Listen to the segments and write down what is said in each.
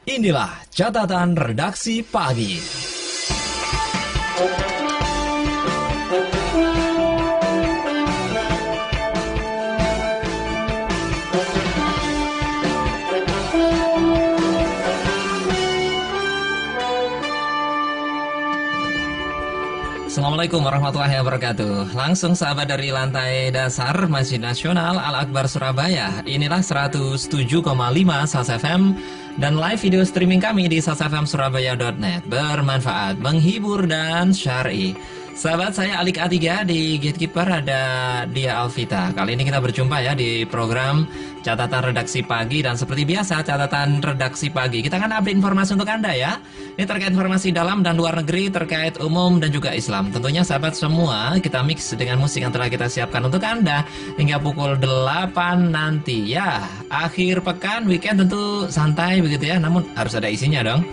Inilah catatan redaksi pagi. Assalamualaikum warahmatullahi wabarakatuh. Langsung sahabat dari lantai dasar Masjid Nasional Al-Akbar Surabaya. Inilah 107,5 SAS FM dan live video streaming kami di sasfmsurabaya.net. Bermanfaat, menghibur dan syar'i. Sahabat, saya Alik A3, di Gatekeeper ada Dia Alvita. Kali ini kita berjumpa ya di program catatan redaksi pagi. Dan seperti biasa catatan redaksi pagi, kita akan update informasi untuk Anda ya. Ini terkait informasi dalam dan luar negeri, terkait umum dan juga Islam. Tentunya sahabat semua kita mix dengan musik yang telah kita siapkan untuk Anda hingga pukul 8 nanti ya. Akhir pekan, weekend tentu santai begitu ya, namun harus ada isinya dong.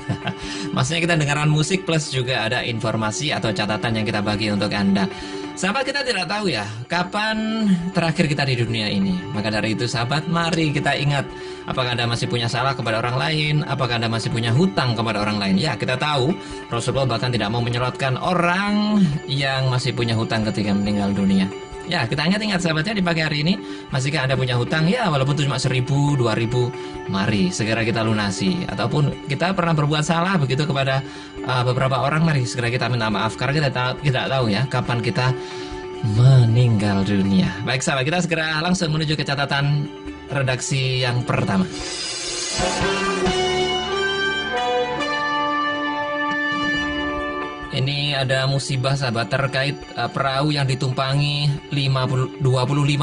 Maksudnya kita dengarkan musik plus juga ada informasi atau catatan yang kita bagi untuk Anda. Sahabat, kita tidak tahu ya kapan terakhir kita di dunia ini. Maka dari itu sahabat, mari kita ingat, apakah Anda masih punya salah kepada orang lain, apakah Anda masih punya hutang kepada orang lain. Ya, kita tahu Rasulullah bahkan tidak mau menyelotkan orang yang masih punya hutang ketika meninggal dunia. Ya, kita ingat-ingat sahabatnya di pagi hari ini. Masihkah Anda punya hutang? Ya, walaupun itu cuma 1.000, 2.000, mari segera kita lunasi. Ataupun kita pernah berbuat salah begitu kepada beberapa orang, mari segera kita minta maaf. Karena kita tidak tahu ya kapan kita meninggal dunia. Baik sahabat, kita segera langsung menuju ke catatan redaksi yang pertama. Ini ada musibah sahabat terkait perahu yang ditumpangi 25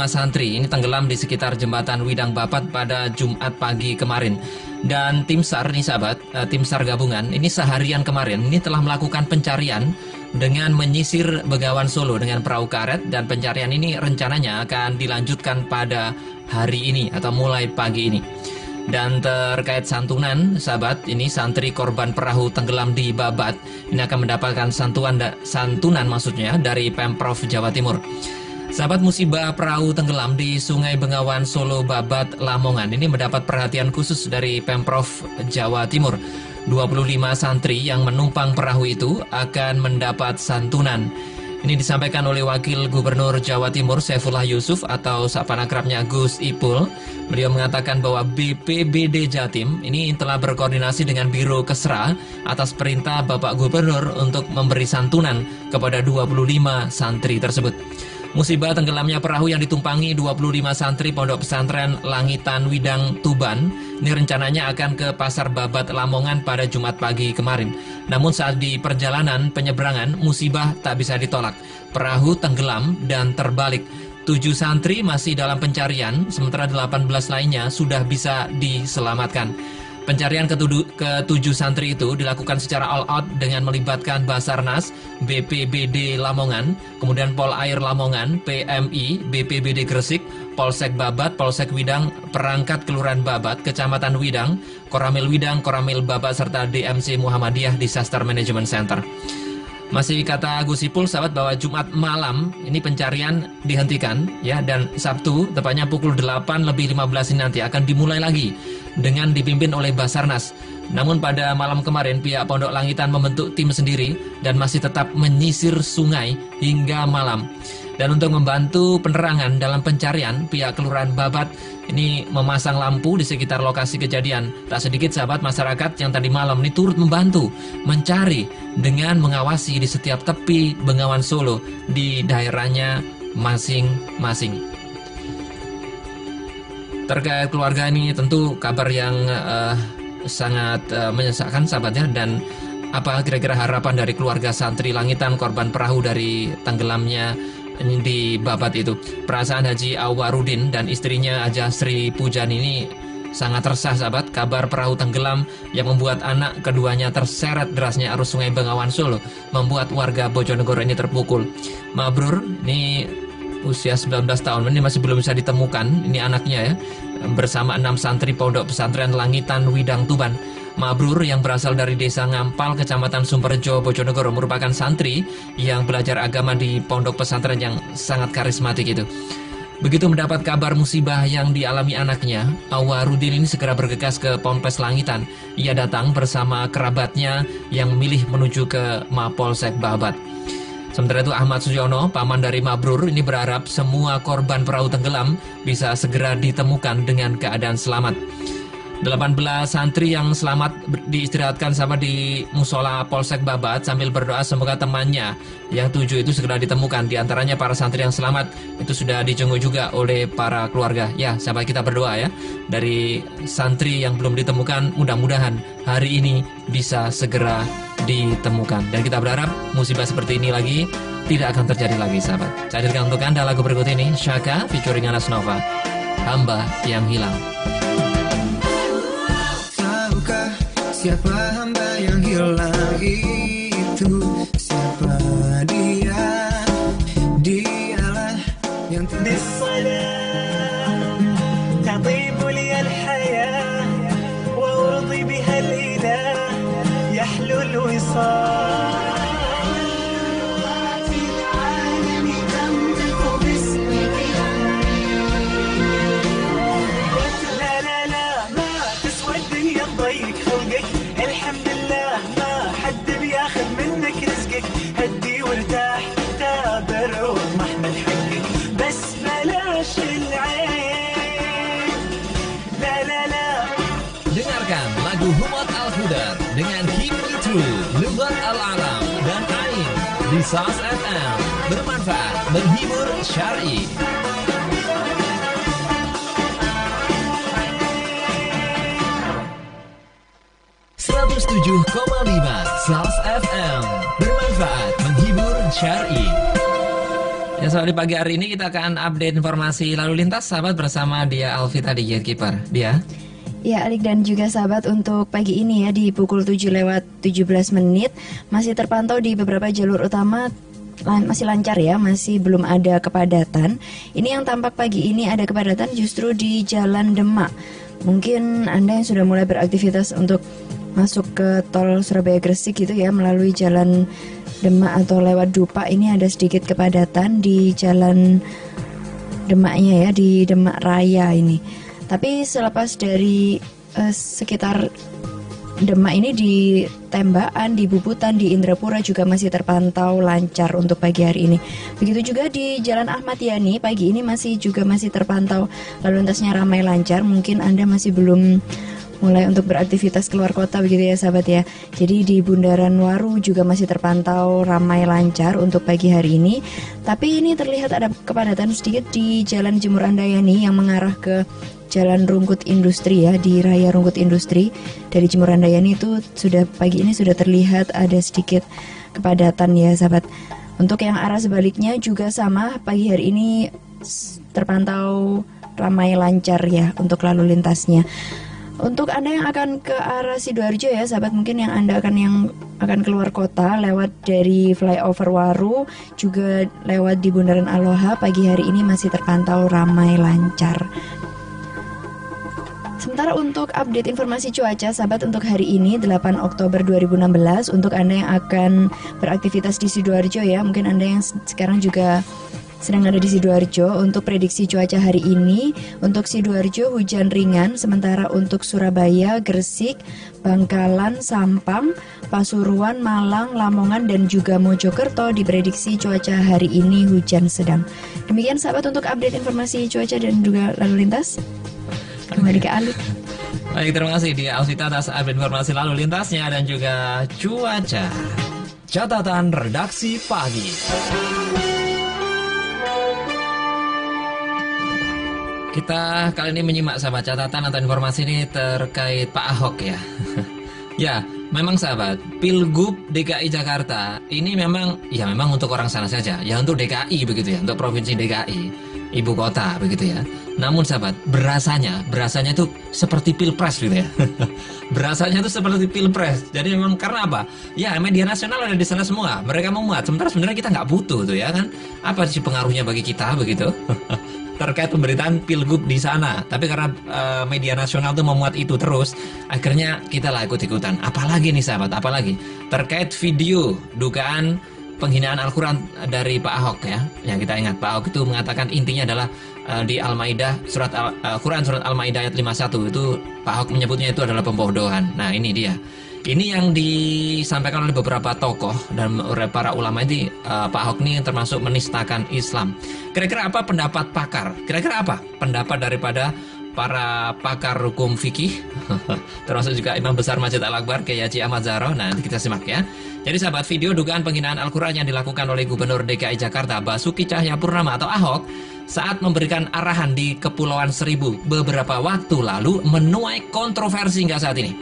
santri. Ini tenggelam di sekitar jembatan Widang Babat pada Jumat pagi kemarin. Dan tim SAR nih sahabat, tim SAR gabungan ini seharian kemarin ini telah melakukan pencarian dengan menyisir Bengawan Solo dengan perahu karet. Dan pencarian ini rencananya akan dilanjutkan pada hari ini atau mulai pagi ini. Dan terkait santunan, sahabat, ini santri korban perahu tenggelam di Babat ini akan mendapatkan santunan maksudnya dari Pemprov Jawa Timur. Sahabat, musibah perahu tenggelam di Sungai Bengawan Solo Babat Lamongan ini mendapat perhatian khusus dari Pemprov Jawa Timur. 25 santri yang menumpang perahu itu akan mendapat santunan. Ini disampaikan oleh Wakil Gubernur Jawa Timur Saifullah Yusuf atau sapaan akrabnya Gus Ipul. Beliau mengatakan bahwa BPBD Jatim ini telah berkoordinasi dengan Biro Kesra atas perintah Bapak Gubernur untuk memberi santunan kepada 25 santri tersebut. Musibah tenggelamnya perahu yang ditumpangi 25 santri Pondok Pesantren Langitan Widang Tuban ini rencananya akan ke Pasar Babat Lamongan pada Jumat pagi kemarin. Namun saat di perjalanan penyeberangan, musibah tak bisa ditolak. Perahu tenggelam dan terbalik. 7 santri masih dalam pencarian, sementara 18 lainnya sudah bisa diselamatkan. Pencarian ke-7 santri itu dilakukan secara all out dengan melibatkan Basarnas, BPBD Lamongan, kemudian Pol Air Lamongan, PMI, BPBD Gresik, Polsek Babat, Polsek Widang, perangkat Kelurahan Babat, Kecamatan Widang, Koramil Widang, Koramil Babat, serta DMC Muhammadiyah Disaster Management Center. Masih kata Gus Ipul sahabat bahwa Jumat malam ini pencarian dihentikan ya, dan Sabtu tepatnya pukul 8:15 ini nanti akan dimulai lagi dengan dipimpin oleh Basarnas. Namun pada malam kemarin pihak Pondok Langitan membentuk tim sendiri dan masih tetap menyisir sungai hingga malam. Dan untuk membantu penerangan dalam pencarian, pihak Kelurahan Babat ini memasang lampu di sekitar lokasi kejadian. Tak sedikit sahabat masyarakat yang tadi malam ini turut membantu mencari dengan mengawasi di setiap tepi Bengawan Solo di daerahnya masing-masing. Terkait keluarga ini tentu kabar yang sangat menyesakkan sahabatnya. Dan apa kira-kira harapan dari keluarga santri Langitan korban perahu dari tenggelamnya di Babat itu? Perasaan Haji Awarudin dan istrinya Haja Sri Pujan ini sangat resah sahabat. Kabar perahu tenggelam yang membuat anak keduanya terseret derasnya arus Sungai Bengawan Solo membuat warga Bojonegoro ini terpukul. Mabrur ini usia 19 tahun ini masih belum bisa ditemukan. Ini anaknya ya, bersama 6 santri Pondok Pesantren Langitan Widang Tuban. Mabrur yang berasal dari desa Ngampal, Kecamatan Sumberjo, Bojonegoro, merupakan santri yang belajar agama di pondok pesantren yang sangat karismatik itu. Begitu mendapat kabar musibah yang dialami anaknya, Awarudin ini segera bergegas ke Polres Langitan. Ia datang bersama kerabatnya yang memilih menuju ke Mapolsek Babat. Sementara itu Ahmad Sujono, paman dari Mabrur, ini berharap semua korban perahu tenggelam bisa segera ditemukan dengan keadaan selamat. 18 santri yang selamat diistirahatkan sama di musola Polsek Babat sambil berdoa semoga temannya yang 7 itu segera ditemukan. Di antaranya para santri yang selamat itu sudah dijenguk juga oleh para keluarga. Ya, sahabat, kita berdoa ya. Dari santri yang belum ditemukan, mudah-mudahan hari ini bisa segera ditemukan. Dan kita berharap musibah seperti ini lagi tidak akan terjadi lagi, sahabat. Saya hadirkan untuk Anda lagu berikut ini, Shaka featuring Anas Nova, Hamba yang Hilang. Siapa hamba yang hilang itu? Siapa dia? Dialah yang بالصلاة تطيب لي الحياة وأرضي بها الإله يحلو الوصال في العالم تملك باسمك لا لا لا ما تسوى الدنيا تضيق خلقك الحمد لله ما حد بياخذ منك رزقك هدي وارتاح تابر واطمح من حقك بس بلاش العين لا لا لا. Dengarkan lagu Humat Al-Hudar dengan Kimi True, Lugat Al-Alam, dan Ain di Sas FM. Bermanfaat, menghibur, syar'i. Sas FM. Bermanfaat, menghibur, syar'i. Ya, soal di pagi hari ini kita akan update informasi lalu lintas, sahabat, bersama Dia Alvita di Gatekeeper. Dia. Ya, Alik dan juga sahabat, untuk pagi ini ya di pukul 7:17 masih terpantau di beberapa jalur utama masih lancar ya, masih belum ada kepadatan. Ini yang tampak pagi ini ada kepadatan justru di Jalan Demak. Mungkin Anda yang sudah mulai beraktivitas untuk masuk ke tol Surabaya Gresik gitu ya melalui Jalan Demak atau lewat Dupa, ini ada sedikit kepadatan di Jalan Demaknya ya, di Demak Raya ini. Tapi selepas dari sekitar Demak ini, di Tembakan, di Bubutan, di Indrapura juga masih terpantau lancar untuk pagi hari ini. Begitu juga di Jalan Ahmad Yani, pagi ini masih terpantau lalu lintasnya ramai lancar. Mungkin Anda masih belum mulai untuk beraktivitas keluar kota begitu ya sahabat ya. Jadi di Bundaran Waru juga masih terpantau ramai lancar untuk pagi hari ini. Tapi ini terlihat ada kepadatan sedikit di Jalan Jemur Andayani yang mengarah ke Jalan Rungkut Industri ya, di Raya Rungkut Industri. Dari Jemur Andayani itu sudah pagi ini sudah terlihat ada sedikit kepadatan ya sahabat. Untuk yang arah sebaliknya juga sama, pagi hari ini terpantau ramai lancar ya untuk lalu lintasnya. Untuk Anda yang akan ke arah Sidoarjo ya sahabat, mungkin yang akan keluar kota lewat dari flyover Waru, juga lewat di Bundaran Aloha, pagi hari ini masih terpantau ramai lancar. Sementara untuk update informasi cuaca sahabat untuk hari ini 8 Oktober 2016, untuk Anda yang akan beraktivitas di Sidoarjo ya, mungkin Anda yang sekarang juga sedang ada di Sidoarjo. Untuk prediksi cuaca hari ini, untuk Sidoarjo hujan ringan, sementara untuk Surabaya, Gresik, Bangkalan, Sampang, Pasuruan, Malang, Lamongan, dan juga Mojokerto diprediksi cuaca hari ini hujan sedang. Demikian sahabat untuk update informasi cuaca dan juga lalu lintas. Kembali ke Alik. Baik, terima kasih Dia Alvita atas update informasi lalu lintasnya dan juga cuaca. Catatan redaksi pagi. Kita kali ini menyimak sahabat catatan atau informasi ini terkait Pak Ahok ya. Ya, memang sahabat, Pilgub DKI Jakarta ini memang untuk orang sana saja. Ya untuk DKI begitu ya, untuk Provinsi DKI, ibu kota begitu ya. Namun sahabat, berasanya itu seperti Pilpres gitu ya. Berasanya itu seperti Pilpres. Jadi memang karena apa? Ya media nasional ada di sana semua. Mereka memuat. Sementara sebenarnya kita nggak butuh tuh ya kan. Apa sih pengaruhnya bagi kita begitu? Terkait pemberitaan Pilgub di sana. Tapi karena media nasional tuh memuat itu terus, akhirnya kita lah ikut-ikutan. Apalagi nih sahabat, apalagi terkait video dugaan penghinaan Al-Quran dari Pak Ahok ya. Yang kita ingat Pak Ahok itu mengatakan intinya adalah di Al-Maidah Quran surat Al-Maidah ayat 51 itu Pak Ahok menyebutnya itu adalah pembodohan. Nah, ini dia. Ini yang disampaikan oleh beberapa tokoh dan oleh para ulama ini. Pak Ahok ini termasuk menistakan Islam. Kira-kira apa pendapat pakar? Kira-kira apa pendapat daripada para pakar hukum fikih, termasuk juga Imam Besar Masjid Al-Akbar Kiai Haji Ahmad Zahro? Nah, nanti kita simak ya. Jadi sahabat, video dugaan penghinaan Al-Quran yang dilakukan oleh Gubernur DKI Jakarta Basuki Cahayapurnama atau Ahok saat memberikan arahan di Kepulauan Seribu beberapa waktu lalu menuai kontroversi hingga saat ini.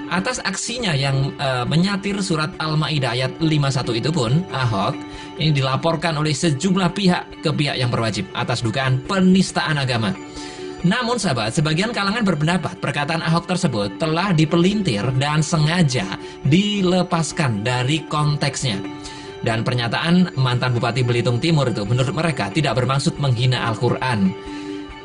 Atas aksinya yang menyatir surat Al-Maidah ayat 51 itu pun, Ahok ini dilaporkan oleh sejumlah pihak ke pihak yang berwajib atas dugaan penistaan agama. Namun sahabat, sebagian kalangan berpendapat perkataan Ahok tersebut telah dipelintir dan sengaja dilepaskan dari konteksnya. Dan pernyataan mantan Bupati Belitung Timur itu menurut mereka tidak bermaksud menghina Al-Quran.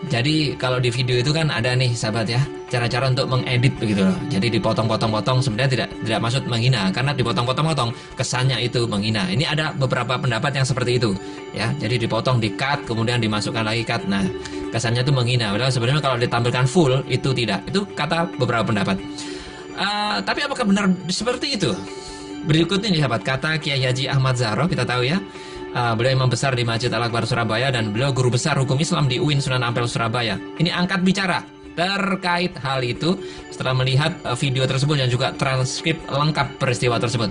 Jadi kalau di video itu kan ada nih sahabat ya, cara-cara untuk mengedit begitu loh. Jadi dipotong-potong-potong, sebenarnya tidak maksud menghina, karena dipotong-potong-potong kesannya itu menghina. Ini ada beberapa pendapat yang seperti itu ya. Jadi dipotong, di-cut, kemudian dimasukkan lagi cut. Nah, kesannya itu menghina. Padahal sebenarnya kalau ditampilkan full itu tidak. Itu kata beberapa pendapat. Tapi apakah benar seperti itu? Berikut ini sahabat, kata Kiai Haji Ahmad Zahro, kita tahu ya. Beliau imam besar di Masjid Al-Akbar Surabaya dan beliau guru besar hukum Islam di UIN Sunan Ampel Surabaya. Ini angkat bicara terkait hal itu setelah melihat video tersebut dan juga transkrip lengkap peristiwa tersebut.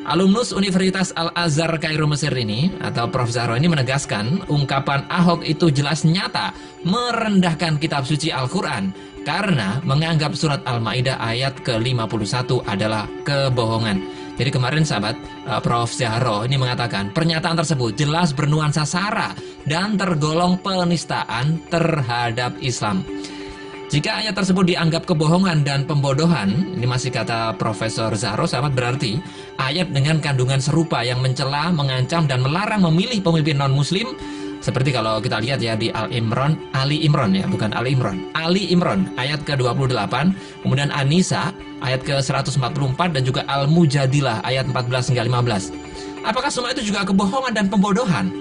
Alumnus Universitas Al-Azhar Kairo Mesir ini atau Prof. Zahro ini menegaskan ungkapan Ahok itu jelas nyata merendahkan kitab suci Al-Quran karena menganggap surat Al-Maidah ayat ke-51 adalah kebohongan. Jadi kemarin sahabat, Prof. Zahro ini mengatakan pernyataan tersebut jelas bernuansa sara dan tergolong penistaan terhadap Islam. Jika ayat tersebut dianggap kebohongan dan pembodohan, ini masih kata Profesor Zahro sahabat, berarti ayat dengan kandungan serupa yang mencela, mengancam dan melarang memilih pemimpin non-muslim, seperti kalau kita lihat ya di Ali Imran ya, bukan Ali Imran ayat ke-28, kemudian An-Nisa ayat ke-144 dan juga Al-Mujadilah ayat 14 hingga 15. Apakah semua itu juga kebohongan dan pembodohan?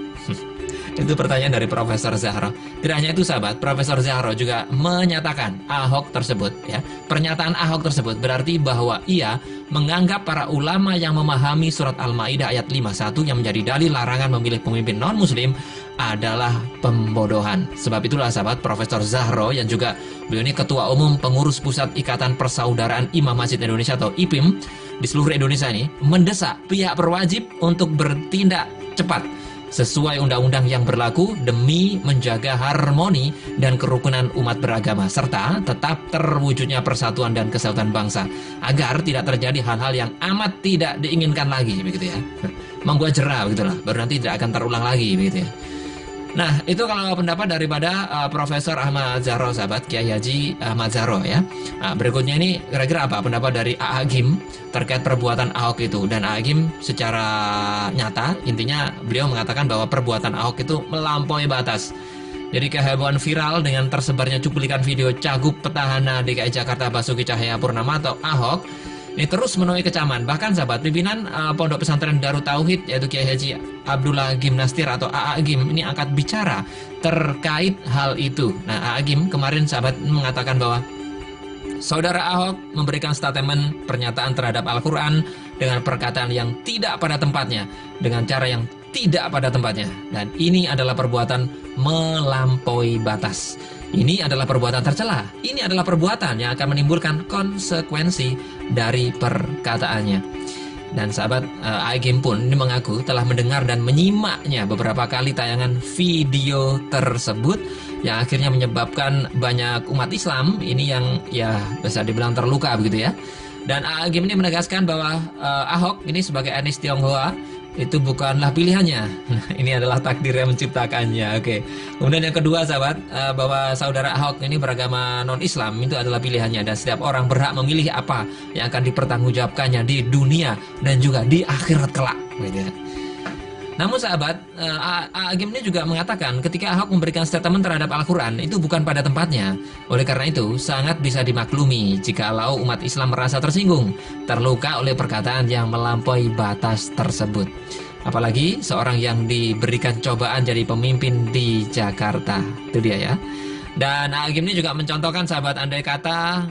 Itu pertanyaan dari Profesor Zahro. Tidak hanya itu sahabat, Profesor Zahro juga menyatakan Ahok tersebut ya, pernyataan Ahok tersebut berarti bahwa ia menganggap para ulama yang memahami surat Al-Maidah ayat 51 yang menjadi dalil larangan memilih pemimpin non-muslim adalah pembodohan. Sebab itulah sahabat, Profesor Zahro yang juga beliau ini Ketua Umum Pengurus Pusat Ikatan Persaudaraan Imam Masjid Indonesia atau IPIM di seluruh Indonesia ini mendesak pihak berwajib untuk bertindak cepat sesuai undang-undang yang berlaku demi menjaga harmoni dan kerukunan umat beragama serta tetap terwujudnya persatuan dan kesatuan bangsa agar tidak terjadi hal-hal yang amat tidak diinginkan lagi begitu ya. Membuat jerah begitulah, baru nanti tidak akan terulang lagi begitu ya. Nah, itu kalau pendapat daripada Profesor Ahmad Zahro sahabat, Kiai Haji Ahmad Zahro ya. Nah, berikutnya ini kira-kira apa pendapat dari A.A. Gim terkait perbuatan Ahok itu. Dan A.A. Gim secara nyata intinya beliau mengatakan bahwa perbuatan Ahok itu melampaui batas. Jadi kehebohan viral dengan tersebarnya cuplikan video Cagup Petahana DKI Jakarta Basuki Cahayapurnama atau Ahok ini terus menuai kecaman. Bahkan sahabat, pimpinan Pondok Pesantren Darut Tauhid yaitu Kiai Haji Abdullah Gimnastir atau A.A. Gim ini angkat bicara terkait hal itu. Nah, A.A. Gim kemarin sahabat mengatakan bahwa saudara Ahok memberikan statement pernyataan terhadap Al-Quran dengan perkataan yang tidak pada tempatnya, dengan cara yang tidak pada tempatnya, dan ini adalah perbuatan melampaui batas. Ini adalah perbuatan tercela. Ini adalah perbuatan yang akan menimbulkan konsekuensi dari perkataannya. Dan sahabat, A.G. pun ini mengaku telah mendengar dan menyimaknya beberapa kali tayangan video tersebut yang akhirnya menyebabkan banyak umat Islam ini yang ya bisa dibilang terluka begitu ya. Dan A.G. ini menegaskan bahwa Ahok ini sebagai etnis Tionghoa itu bukanlah pilihannya. Nah, ini adalah takdir yang menciptakannya. Oke. Kemudian yang kedua sahabat, bahwa saudara Ahok ini beragama non-Islam itu adalah pilihannya dan setiap orang berhak memilih apa yang akan dipertanggungjawabkannya di dunia dan juga di akhirat kelak. Gitu. Namun sahabat, A.G. ini juga mengatakan ketika Ahok memberikan statement terhadap Al-Quran itu bukan pada tempatnya. Oleh karena itu sangat bisa dimaklumi jikalau umat Islam merasa tersinggung, terluka oleh perkataan yang melampaui batas tersebut. Apalagi seorang yang diberikan cobaan jadi pemimpin di Jakarta. Itu dia ya. Dan Agim ini juga mencontohkan sahabat, andai kata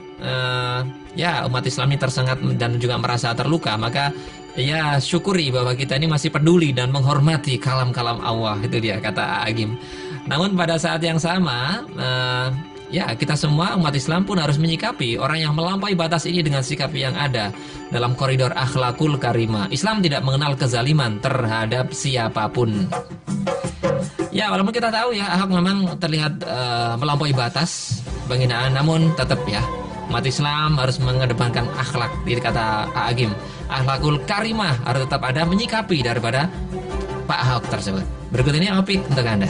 ya umat Islam ini tersengat dan juga merasa terluka, maka ya syukuri bahwa kita ini masih peduli dan menghormati kalam-kalam Allah. Itu dia kata Agim. Namun pada saat yang sama ya kita semua umat Islam pun harus menyikapi orang yang melampaui batas ini dengan sikap yang ada dalam koridor akhlakul karimah. Islam tidak mengenal kezaliman terhadap siapapun. Ya walaupun kita tahu ya Ahok memang terlihat melampaui batas penghinaan, namun tetap ya umat Islam harus mengedepankan akhlak. Jadi kata Agim, akhlakul karimah harus tetap ada, menyikapi daripada Pak Ahok tersebut. Berikut ini Opik untuk Anda.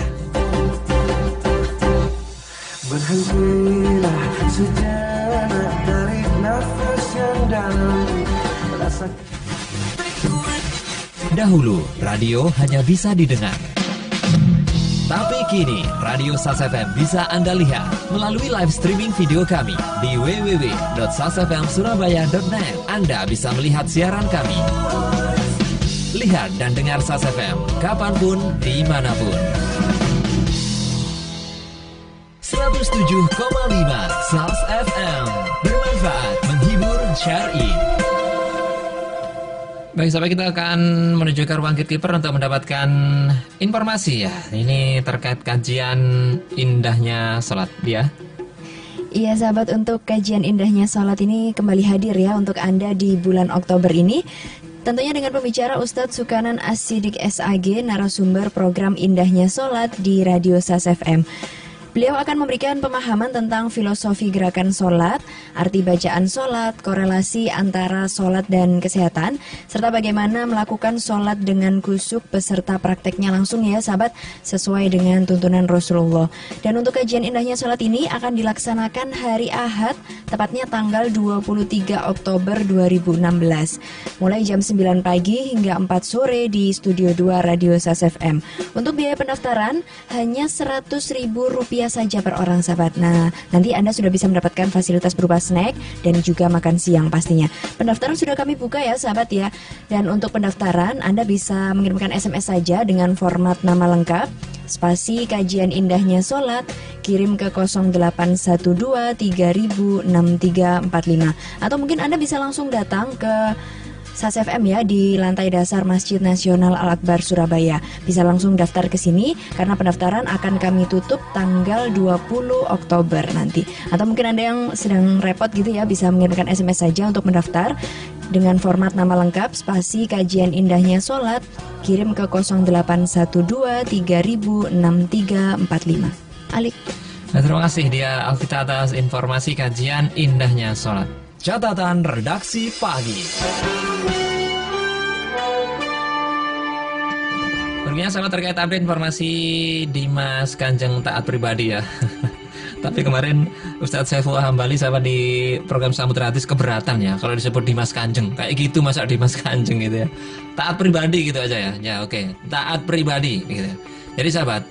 Berhentilah sejenak dari nafas yang dalam. Dahulu, radio hanya bisa didengar. Tapi kini, Radio SAS FM bisa Anda lihat melalui live streaming video kami di www.sasfmsurabaya.net. Anda bisa melihat siaran kami. Lihat dan dengar SAS FM kapanpun, dimanapun. 107,5 SAS FM, bermanfaat, menghibur, syar'i. Baik, sampai kita akan menuju ke ruang Gatekeeper untuk mendapatkan informasi ya. Ini terkait kajian indahnya sholat ya. Iya sahabat, untuk kajian indahnya sholat ini kembali hadir ya untuk Anda di bulan Oktober ini. Tentunya dengan pembicara Ustadz Sukanan As-Siddiq SAG, narasumber program Indahnya Sholat di Radio SAS FM. Beliau akan memberikan pemahaman tentang filosofi gerakan sholat, arti bacaan sholat, korelasi antara sholat dan kesehatan, serta bagaimana melakukan sholat dengan khusyuk beserta prakteknya langsung ya sahabat, sesuai dengan tuntunan Rasulullah. Dan untuk kajian indahnya sholat ini akan dilaksanakan hari Ahad, tepatnya tanggal 23 Oktober 2016. Mulai jam 9 pagi hingga 4 sore di Studio 2 Radio SAS FM. Untuk biaya pendaftaran hanya Rp100.000 saja per orang sahabat. Nah, nanti Anda sudah bisa mendapatkan fasilitas berupa snack dan juga makan siang pastinya. Pendaftaran sudah kami buka ya sahabat ya. Dan untuk pendaftaran Anda bisa mengirimkan SMS saja dengan format nama lengkap, spasi kajian indahnya sholat, kirim ke 0812-3000-6345. Atau mungkin Anda bisa langsung datang ke SAS FM ya di lantai dasar Masjid Nasional Al-Akbar Surabaya. Bisa langsung daftar ke sini karena pendaftaran akan kami tutup tanggal 20 Oktober nanti. Atau mungkin Anda yang sedang repot gitu ya, bisa mengirimkan SMS saja untuk mendaftar dengan format nama lengkap, spasi kajian indahnya sholat, kirim ke 0812-3000-6345. Alik. Nah, terima kasih dia Alvita atas informasi kajian indahnya sholat. Catatan redaksi pagi. Berikutnya sama terkait update informasi Dimas Kanjeng taat pribadi ya. Tapi kemarin Ustadz Saiful Hambali sama di program Samudra Hadis keberatan ya kalau disebut Dimas Kanjeng. Kayak gitu masa Dimas Kanjeng gitu ya. Taat pribadi gitu aja ya. Ya oke. Taat pribadi gitu. Jadi sahabat,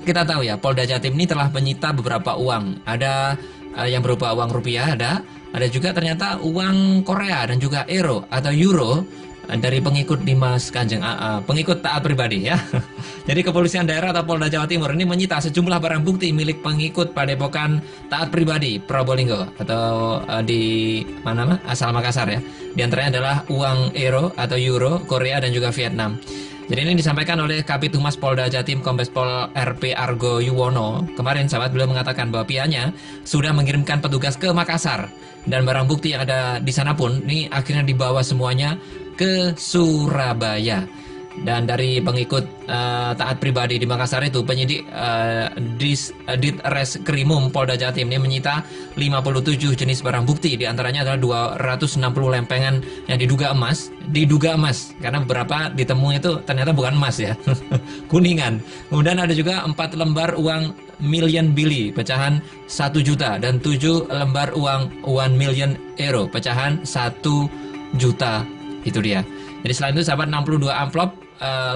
kita tahu ya Polda Jatim ini telah menyita beberapa uang. Ada yang berupa uang rupiah, ada juga ternyata uang Korea dan juga euro atau euro dari pengikut Dimas Kanjeng AA, pengikut taat pribadi ya. Jadi kepolisian daerah atau Polda Jawa Timur ini menyita sejumlah barang bukti milik pengikut Padepokan taat pribadi Probolinggo atau di mana asal Makassar ya. Di antaranya adalah uang euro, Korea dan juga Vietnam. Jadi ini disampaikan oleh Kabid Humas Polda Jatim Kombes Pol RP Argo Yuwono. Kemarin sahabat beliau mengatakan bahwa pihaknya sudah mengirimkan petugas ke Makassar dan barang bukti yang ada di sana pun ini akhirnya dibawa semuanya ke Surabaya. Dan dari pengikut taat pribadi di Makassar itu penyidik Ditreskrimum Polda Jatim ini menyita 57 jenis barang bukti, di antaranya adalah 260 lempengan yang diduga emas karena beberapa ditemui itu ternyata bukan emas ya. Kuningan. Kemudian ada juga 4 lembar uang million Billy pecahan 1 juta dan 7 lembar uang 1 million euro pecahan 1 juta. Itu dia. Jadi selain itu sahabat 62 amplop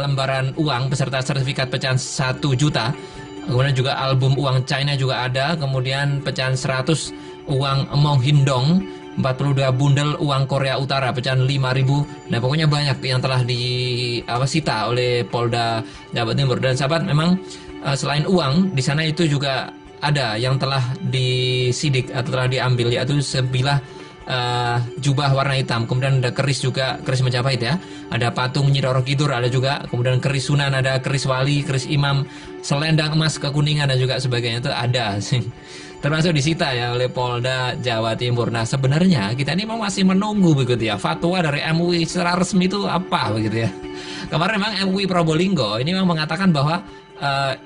lembaran uang beserta sertifikat pecahan 1 juta. Kemudian juga album uang China juga ada. Kemudian pecahan 100 uang Mong Hindong 42 bundel uang Korea Utara pecahan 5.000. Nah, pokoknya banyak yang telah disita oleh Polda Jawa Timur. Dan sahabat, memang selain uang, di sana itu juga ada yang telah disidik atau telah diambil, yaitu sebilah jubah warna hitam, kemudian ada keris juga, keris Majapahit ya, ada patung Nyi Roro Kidul ada juga, kemudian keris Sunan ada, keris Wali, keris Imam, selendang emas kekuningan dan juga sebagainya itu ada sih, termasuk disita ya oleh Polda Jawa Timur. Nah, sebenarnya kita ini memang masih menunggu begitu ya fatwa dari MUI secara resmi itu apa begitu ya. Kemarin memang MUI Probolinggo ini memang mengatakan bahwa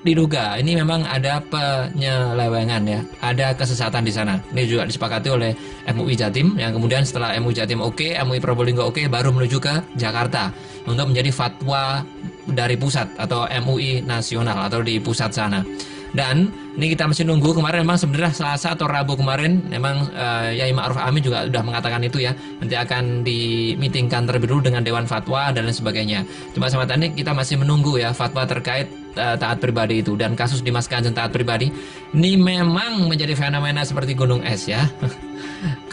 diduga ini memang ada penyelewengan ya, ada kesesatan di sana. Ini juga disepakati oleh MUI Jatim, yang kemudian setelah MUI Jatim oke, MUI Probolinggo oke, baru menuju ke Jakarta untuk menjadi fatwa dari pusat atau MUI nasional atau di pusat sana. Dan ini kita masih nunggu. Kemarin memang sebenarnya Selasa atau Rabu kemarin memang Yai Ma'ruf Amin juga sudah mengatakan itu ya, nanti akan dimitingkan terlebih dulu dengan Dewan Fatwa dan lain sebagainya. Cuma sama tadi kita masih menunggu ya fatwa terkait taat pribadi itu. Dan kasus Dimas Kanjeng taat pribadi ini memang menjadi fenomena seperti gunung es ya.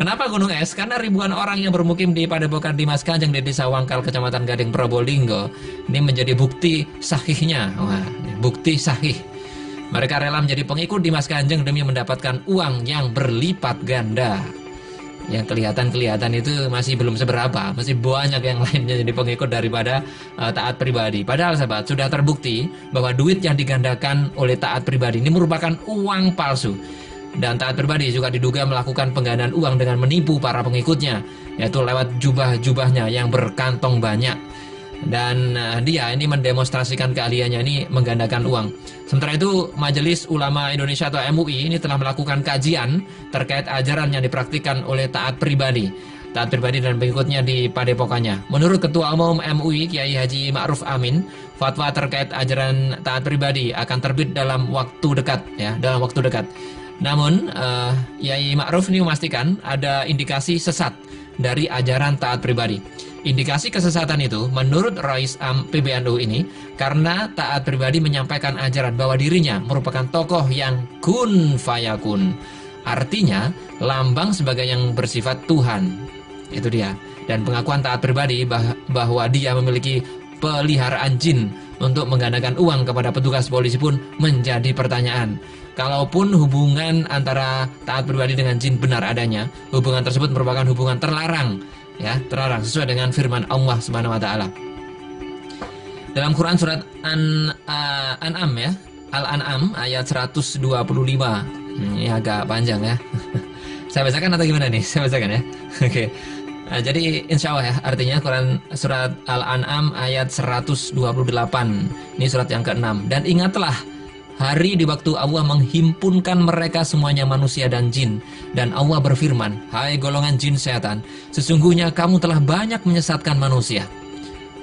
Kenapa gunung es? Karena ribuan orang yang bermukim di Padepokan Dimas Kanjeng di Desa Wangkal, Kecamatan Gading, Probolinggo ini menjadi bukti sahihnya. Wah, bukti sahih mereka rela menjadi pengikut Dimas Kanjeng demi mendapatkan uang yang berlipat ganda. Yang kelihatan itu masih belum seberapa, masih banyak yang lainnya jadi pengikut daripada taat pribadi. Padahal sahabat, sudah terbukti bahwa duit yang digandakan oleh taat pribadi ini merupakan uang palsu. Dan taat pribadi juga diduga melakukan penggandaan uang dengan menipu para pengikutnya, yaitu lewat jubah-jubahnya yang berkantong banyak. Dan dia ini mendemonstrasikan keahliannya ini menggandakan uang. Sementara itu Majelis Ulama Indonesia atau MUI ini telah melakukan kajian terkait ajaran yang dipraktikkan oleh taat pribadi dan pengikutnya di padepokannya. Menurut Ketua Umum MUI Kiai Haji Ma'ruf Amin, fatwa terkait ajaran taat pribadi akan terbit dalam waktu dekat ya, dalam waktu dekat. Namun Kiai Ma'ruf ini memastikan ada indikasi sesat dari ajaran taat pribadi. Indikasi kesesatan itu menurut Rais Am PBNU ini karena taat pribadi menyampaikan ajaran bahwa dirinya merupakan tokoh yang kun fayakun. Artinya lambang sebagai yang bersifat Tuhan. Itu dia. Dan pengakuan taat pribadi bahwa dia memiliki peliharaan jin untuk menggandakan uang kepada petugas polisi pun menjadi pertanyaan. Kalaupun hubungan antara taat pribadi dengan jin benar adanya, hubungan tersebut merupakan hubungan terlarang. Ya, terlarang sesuai dengan firman Allah Subhanahu wa taala. Dalam Quran surat An'am ya, Al-An'am ayat 125. Ini agak panjang ya. Saya bacakan atau gimana nih? Saya bacakan ya. Oke. Nah, jadi insya Allah ya, artinya Quran surat Al-An'am ayat 128. Ini surat yang ke-6. Dan ingatlah hari di waktu Allah menghimpunkan mereka semuanya manusia dan jin. Dan Allah berfirman, hai golongan jin setan, sesungguhnya kamu telah banyak menyesatkan manusia.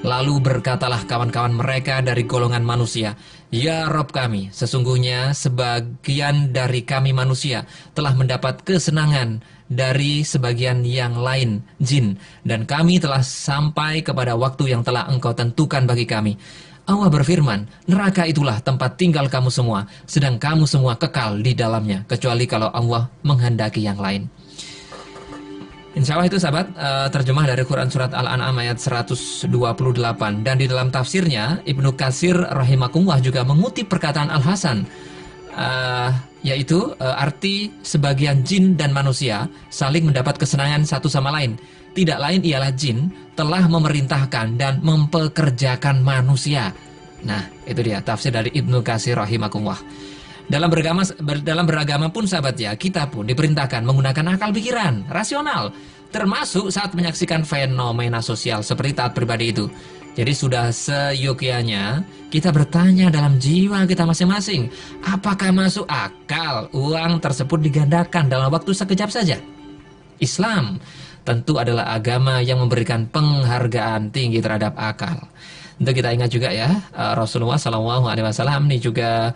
Lalu berkatalah kawan-kawan mereka dari golongan manusia, ya Rob kami, sesungguhnya sebagian dari kami manusia telah mendapat kesenangan dari sebagian yang lain jin. Dan kami telah sampai kepada waktu yang telah engkau tentukan bagi kami. Allah berfirman, neraka itulah tempat tinggal kamu semua, sedang kamu semua kekal di dalamnya, kecuali kalau Allah menghendaki yang lain. Insya Allah itu sahabat, terjemah dari Quran Surat Al-An'am ayat 128. Dan di dalam tafsirnya, Ibnu Katsir rahimakumullah juga mengutip perkataan Al-Hasan, yaitu arti sebagian jin dan manusia saling mendapat kesenangan satu sama lain. Tidak lain ialah jin telah memerintahkan dan mempekerjakan manusia. Nah, itu dia tafsir dari Ibnu Katsir rahimakumullah. Dalam beragama pun sahabat ya, kita pun diperintahkan menggunakan akal pikiran, rasional, termasuk saat menyaksikan fenomena sosial seperti taat pribadi itu. Jadi sudah seyogyanya kita bertanya dalam jiwa kita masing-masing, apakah masuk akal uang tersebut digandakan dalam waktu sekejap saja? Islam tentu adalah agama yang memberikan penghargaan tinggi terhadap akal. Untuk kita ingat juga ya, Rasulullah SAW ini juga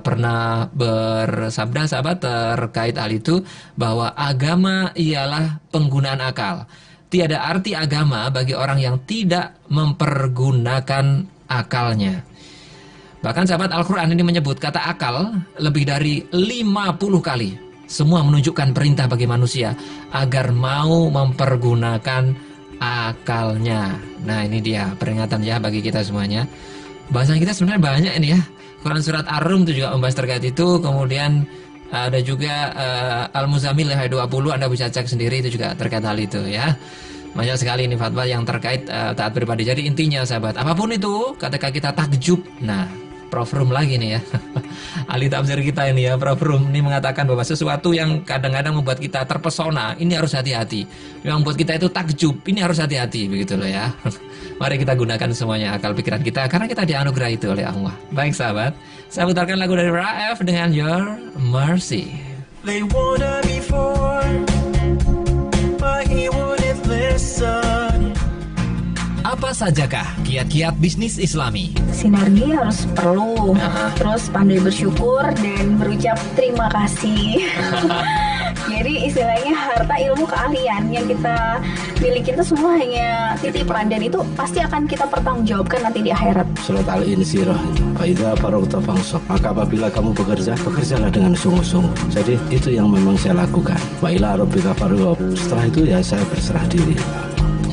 pernah bersabda sahabat terkait hal itu, bahwa agama ialah penggunaan akal. Tiada arti agama bagi orang yang tidak mempergunakan akalnya. Bahkan sahabat Al-Quran ini menyebut kata akal lebih dari 50 kali. semua menunjukkan perintah bagi manusia agar mau mempergunakan akalnya. Nah, ini dia peringatan ya bagi kita semuanya. Bahasan kita sebenarnya banyak ini ya. Quran surat Ar-Rum itu juga membahas terkait itu. Kemudian ada juga Al-Muzammil ayat 20, Anda bisa cek sendiri, itu juga terkait hal itu ya. Banyak sekali ini fatwa yang terkait taat pribadi. Jadi intinya sahabat, apapun itu ketika kita takjub. Nah, Prof Rum lagi nih ya. Ahli tafsir kita ini ya, Prof Rum ini mengatakan bahwa sesuatu yang kadang-kadang membuat kita terpesona, ini harus hati-hati. Yang membuat kita itu takjub, ini harus hati-hati, begitu loh ya. Mari kita gunakan semuanya akal pikiran kita, karena kita dianugerahi itu oleh Allah. Baik sahabat, saya putarkan lagu dari Raef dengan Your Mercy. They wanna be for, but he wouldn't listen. Apa sajakah kiat-kiat bisnis Islami? Sinergi harus perlu, terus pandai bersyukur dan berucap terima kasih. Jadi istilahnya harta ilmu keahlian yang kita miliki itu semua hanya titipan, dan itu pasti akan kita pertanggungjawabkan nanti di akhirat. Surat Al-Insyirah itu, Faidha faragta fansab, maka apabila kamu bekerja, bekerjalah dengan sungguh-sungguh. Jadi itu yang memang saya lakukan. Wa ila rabbika farghab. Setelah itu ya saya berserah diri.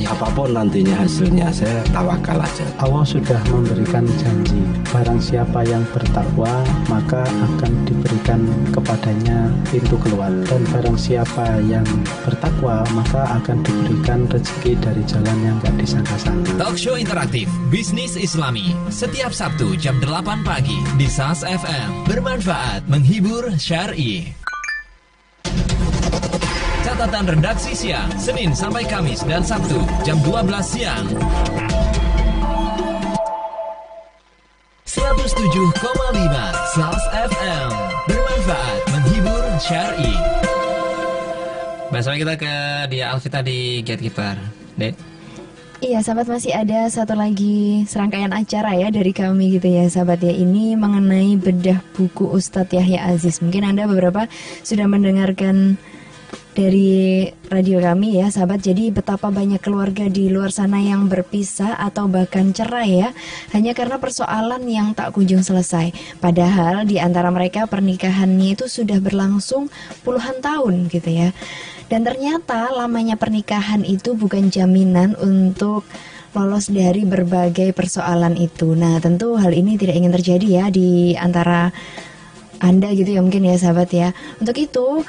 Apapun nantinya hasilnya, saya tawakal aja. Allah sudah memberikan janji, barang siapa yang bertakwa maka akan diberikan kepadanya pintu keluar, dan barang siapa yang bertakwa maka akan diberikan rezeki dari jalan yang gak disangka-sangka. Talk show interaktif Bisnis Islami setiap Sabtu jam 8 pagi di SAS FM. Bermanfaat, menghibur, syar'i. Catatan redaksi siang, Senin sampai Kamis dan Sabtu jam 12 siang. 107,5 SAS FM. Bermanfaat, menghibur, syar'i. Bahasa kita ke dia Alvita di Gatekeeper. Dek. Iya sahabat, masih ada satu lagi serangkaian acara ya dari kami gitu ya sahabat ya. Ini mengenai bedah buku Ustadz Yahya Aziz. Mungkin Anda beberapa sudah mendengarkan dari radio kami ya sahabat. Jadi betapa banyak keluarga di luar sana yang berpisah atau bahkan cerai ya, hanya karena persoalan yang tak kunjung selesai. Padahal di antara mereka pernikahannya itu sudah berlangsung puluhan tahun gitu ya. Dan ternyata lamanya pernikahan itu bukan jaminan untuk lolos dari berbagai persoalan itu. Nah tentu hal ini tidak ingin terjadi ya di antara Anda gitu ya mungkin ya sahabat ya. Untuk itu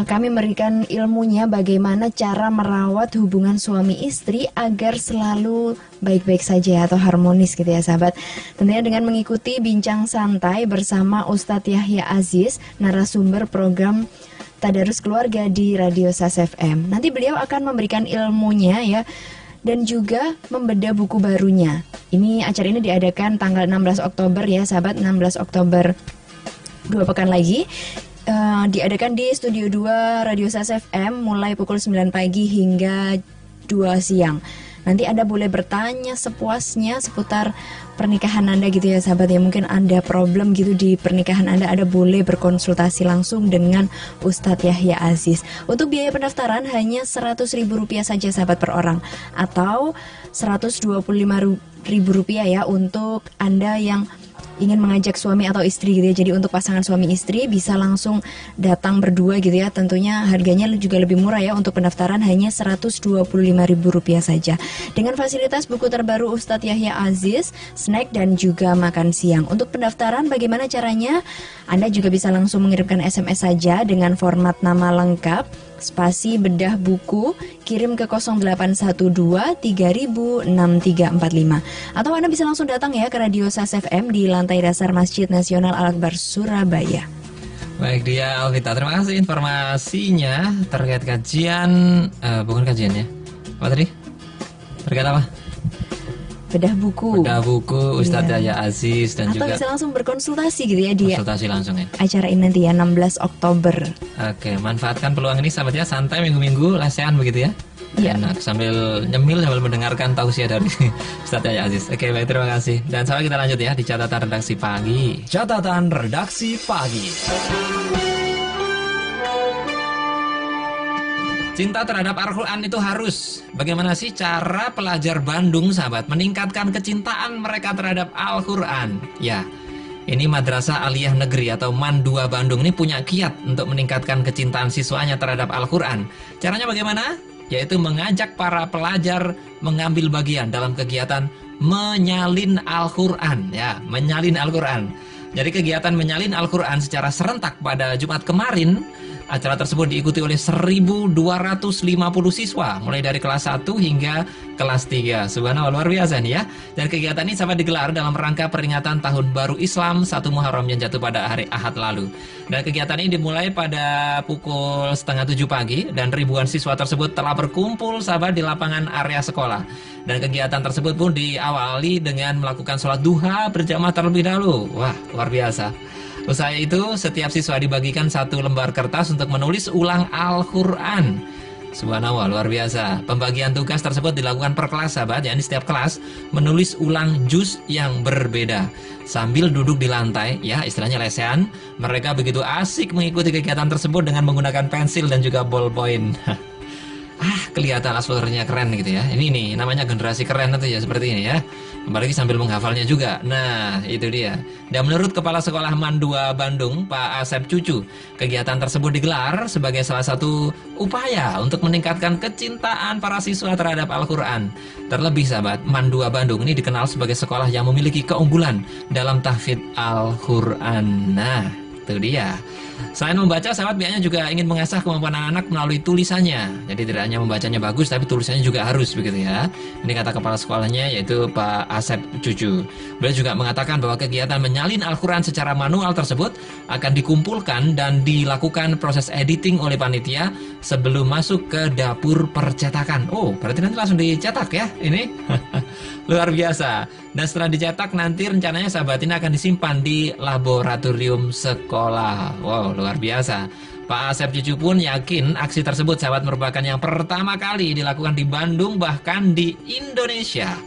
kami memberikan ilmunya bagaimana cara merawat hubungan suami istri agar selalu baik-baik saja atau harmonis gitu ya sahabat. Tentunya dengan mengikuti bincang santai bersama Ustadz Yahya Aziz, narasumber program Tadarus Keluarga di Radio SAS FM. Nanti beliau akan memberikan ilmunya ya, dan juga membedah buku barunya. Ini acara ini diadakan tanggal 16 Oktober ya sahabat, 16 Oktober 2 pekan lagi. Diadakan di Studio 2 Radio SAS FM mulai pukul 9 pagi hingga 2 siang. Nanti Anda boleh bertanya sepuasnya seputar pernikahan Anda gitu ya sahabat ya. Mungkin Anda problem gitu di pernikahan Anda boleh berkonsultasi langsung dengan Ustadz Yahya Aziz. Untuk biaya pendaftaran hanya Rp100.000 saja sahabat per orang, atau Rp125.000 ya untuk Anda yang ingin mengajak suami atau istri gitu ya. Jadi untuk pasangan suami istri bisa langsung datang berdua gitu ya. Tentunya harganya juga lebih murah ya. Untuk pendaftaran hanya Rp125.000 saja, dengan fasilitas buku terbaru Ustadz Yahya Aziz, snack dan juga makan siang. Untuk pendaftaran bagaimana caranya? Anda juga bisa langsung mengirimkan SMS saja dengan format nama lengkap spasi bedah buku, kirim ke 0812 3000 6345. Atau Anda bisa langsung datang ya ke Radio SAS FM di lantai dasar Masjid Nasional Al-Akbar Surabaya. Baik dia Alvita, terima kasih informasinya terkait kajian, bukan kajiannya, apa tadi? Terkait apa? Bedah buku Ustadz Iya. Yahya Aziz, dan atau juga bisa langsung berkonsultasi gitu ya di konsultasi langsung ya. acara ini nanti ya 16 Oktober. Oke, manfaatkan peluang ini sahabat ya, santai minggu-minggu lesehan begitu ya. Iya. Enak sambil nyemil sambil mendengarkan tausiah dari Ustadz Yahya Aziz. Oke, baik, terima kasih. Dan sahabat kita lanjut ya di catatan redaksi pagi. Catatan redaksi pagi. Cinta terhadap Al-Quran itu harus. Bagaimana sih cara pelajar Bandung sahabat meningkatkan kecintaan mereka terhadap Al-Quran? Ya, Ini Madrasah Aliyah Negeri atau MAN 2 Bandung ini punya kiat untuk meningkatkan kecintaan siswanya terhadap Al-Quran. Caranya bagaimana? Yaitu mengajak para pelajar mengambil bagian dalam kegiatan menyalin Al-Quran. Ya, menyalin Al-Quran. Jadi kegiatan menyalin Al-Quran secara serentak pada Jumat kemarin, acara tersebut diikuti oleh 1.250 siswa mulai dari kelas 1 hingga kelas 3. Subhanallah, luar biasa nih ya. Dan kegiatan ini sama digelar dalam rangka peringatan Tahun Baru Islam 1 Muharram yang jatuh pada hari Ahad lalu. Dan kegiatan ini dimulai pada pukul 6:30 pagi dan ribuan siswa tersebut telah berkumpul sahabat di lapangan area sekolah. Dan kegiatan tersebut pun diawali dengan melakukan sholat duha berjamaah terlebih dahulu. Wah, luar biasa. Usai itu, setiap siswa dibagikan 1 lembar kertas untuk menulis ulang Al-Quran. Subhanallah, luar biasa. Pembagian tugas tersebut dilakukan per kelas, sahabat. Yakni setiap kelas menulis ulang juz yang berbeda. Sambil duduk di lantai, ya istilahnya lesehan, mereka begitu asik mengikuti kegiatan tersebut dengan menggunakan pensil dan juga ballpoint. Kelihatan aspernya keren gitu ya. Ini nih namanya generasi keren itu ya, seperti ini ya. Apalagi sambil menghafalnya juga. Nah, itu dia. Dan menurut Kepala Sekolah MAN 2 Bandung, Pak Asep Cucu, kegiatan tersebut digelar sebagai salah satu upaya untuk meningkatkan kecintaan para siswa terhadap Al-Quran. Terlebih sahabat, MAN 2 Bandung ini dikenal sebagai sekolah yang memiliki keunggulan dalam tahfidz Al-Quran. Nah, itu dia. Selain membaca, sahabat biasanya juga ingin mengasah kemampuan anak-anak melalui tulisannya. Jadi tidak hanya membacanya bagus, tapi tulisannya juga harus begitu ya. Ini kata kepala sekolahnya, yaitu Pak Asep Cucu. Beliau juga mengatakan bahwa kegiatan menyalin Al-Quran secara manual tersebut akan dikumpulkan dan dilakukan proses editing oleh panitia sebelum masuk ke dapur percetakan. Oh, berarti nanti langsung dicetak ya ini. Luar biasa. Dan setelah dicetak nanti rencananya sahabat ini akan disimpan di laboratorium sekolah. Wow, luar biasa. Pak Asep Cucu pun yakin aksi tersebut sahabat merupakan yang pertama kali dilakukan di Bandung, bahkan di Indonesia.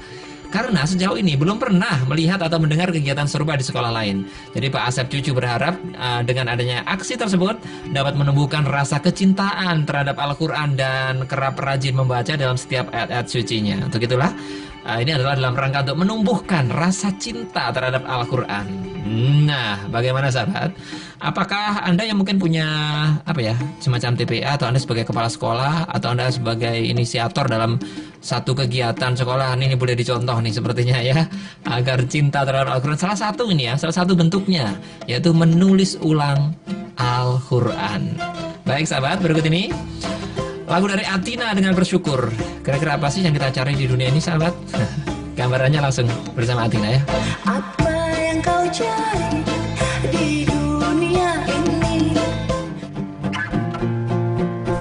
Karena sejauh ini belum pernah melihat atau mendengar kegiatan serupa di sekolah lain. Jadi Pak Asep Cucu berharap dengan adanya aksi tersebut dapat menumbuhkan rasa kecintaan terhadap Al-Quran dan kerap rajin membaca dalam setiap ayat-ayat sucinya. Untuk itulah ini adalah dalam rangka untuk menumbuhkan rasa cinta terhadap Al-Quran. Nah, bagaimana sahabat? Apakah Anda yang mungkin punya semacam TPA, atau Anda sebagai kepala sekolah, atau Anda sebagai inisiator dalam satu kegiatan sekolah, ini boleh dicontoh nih sepertinya ya, agar cinta terhadap Al-Quran. Salah satu bentuknya yaitu menulis ulang Al-Quran. Baik sahabat, berikut ini lagu dari Atina dengan Bersyukur. Kira-kira apa sih yang kita cari di dunia ini sahabat? Gambarannya langsung bersama Atina ya. Apa yang kau cari di dunia ini?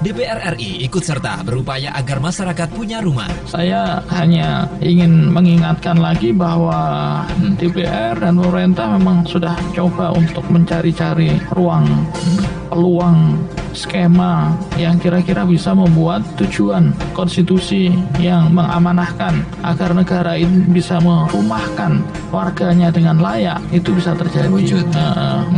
DPR RI ikut serta berupaya agar masyarakat punya rumah. Saya hanya ingin mengingatkan lagi bahwa DPR dan pemerintah memang sudah coba untuk mencari-cari peluang skema yang kira-kira bisa membuat tujuan konstitusi yang mengamanahkan agar negara ini bisa merumahkan warganya dengan layak, itu bisa terjadi.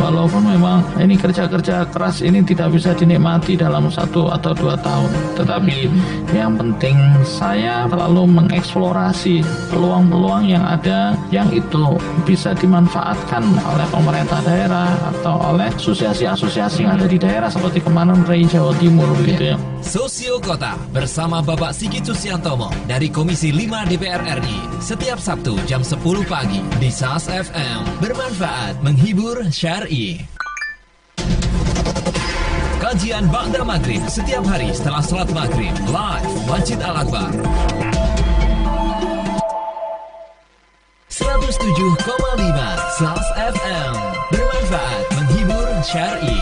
Walaupun memang ini kerja-kerja keras ini tidak bisa dinikmati dalam 1 atau 2 tahun, tetapi yang penting saya selalu mengeksplorasi peluang-peluang yang ada, yang itu bisa dimanfaatkan oleh pemerintah daerah atau oleh asosiasi-asosiasi yang ada di daerah seperti kemarin Ray Jawa Timur gitu ya. Sosio Kota bersama Bapak Sigit Susiantomo dari Komisi 5 DPR RI setiap Sabtu jam 10 pagi di SAS FM. Bermanfaat, menghibur, syar'i. Kajian Ba'da Maghrib setiap hari setelah sholat maghrib live Masjid Al-Akbar 107,5 SAS FM. Bermanfaat, menghibur, syar'i.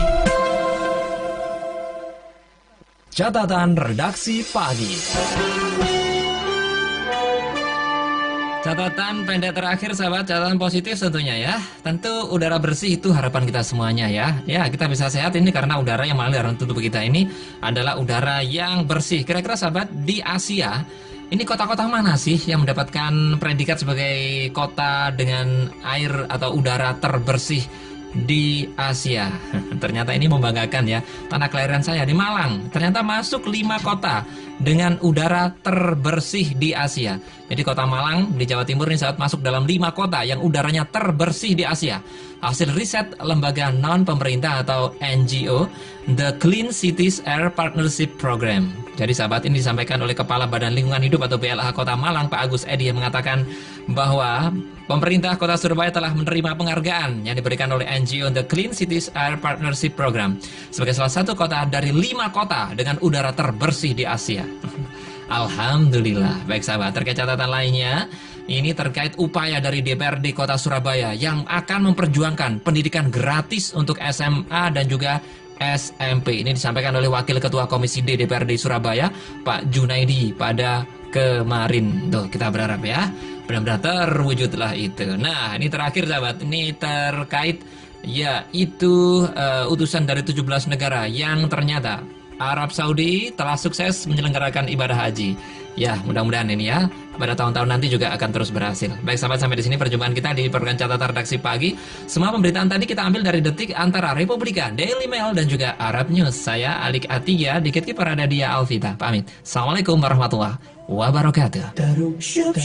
Catatan redaksi pagi. Catatan pendek terakhir sahabat, catatan positif tentunya ya. Tentu udara bersih itu harapan kita semuanya ya. Ya, kita bisa sehat ini karena udara yang mengalir dalam tubuh kita ini adalah udara yang bersih. Kira-kira sahabat, di Asia ini kota-kota mana sih yang mendapatkan predikat sebagai kota dengan air atau udara terbersih di Asia? Ternyata ini membanggakan ya. Tanah kelahiran saya di Malang ternyata masuk 5 kota dengan udara terbersih di Asia. Jadi kota Malang di Jawa Timur ini saat masuk dalam 5 kota yang udaranya terbersih di Asia. Hasil riset lembaga non-pemerintah atau NGO, The Clean Cities Air Partnership Program. Jadi sahabat, ini disampaikan oleh Kepala Badan Lingkungan Hidup atau BLH Kota Malang, Pak Agus Edi, yang mengatakan bahwa pemerintah Kota Surabaya telah menerima penghargaan yang diberikan oleh NGO The Clean Cities Air Partnership Program sebagai salah satu kota dari 5 kota dengan udara terbersih di Asia. Alhamdulillah. Baik sahabat, terkait catatan lainnya, ini terkait upaya dari DPRD Kota Surabaya yang akan memperjuangkan pendidikan gratis untuk SMA dan juga SMP. Ini disampaikan oleh Wakil Ketua Komisi D DPRD Surabaya, Pak Junaidi, pada kemarin. Tuh, kita berharap ya, benar-benar terwujudlah itu. Nah, ini terakhir sahabat, ini terkait yaitu utusan dari 17 negara yang ternyata Arab Saudi telah sukses menyelenggarakan ibadah haji. Ya, mudah-mudahan ini ya, pada tahun-tahun nanti juga akan terus berhasil. Baik sahabat, sampai di sini perjumpaan kita di program catatan redaksi pagi. Semua pemberitaan tadi kita ambil dari Detik, Antara, Republika, Daily Mail, dan juga Arab News. Saya Alik Atiya, dikit berada di Alvita. Pamit. Assalamualaikum warahmatullahi wabarakatuh. شوف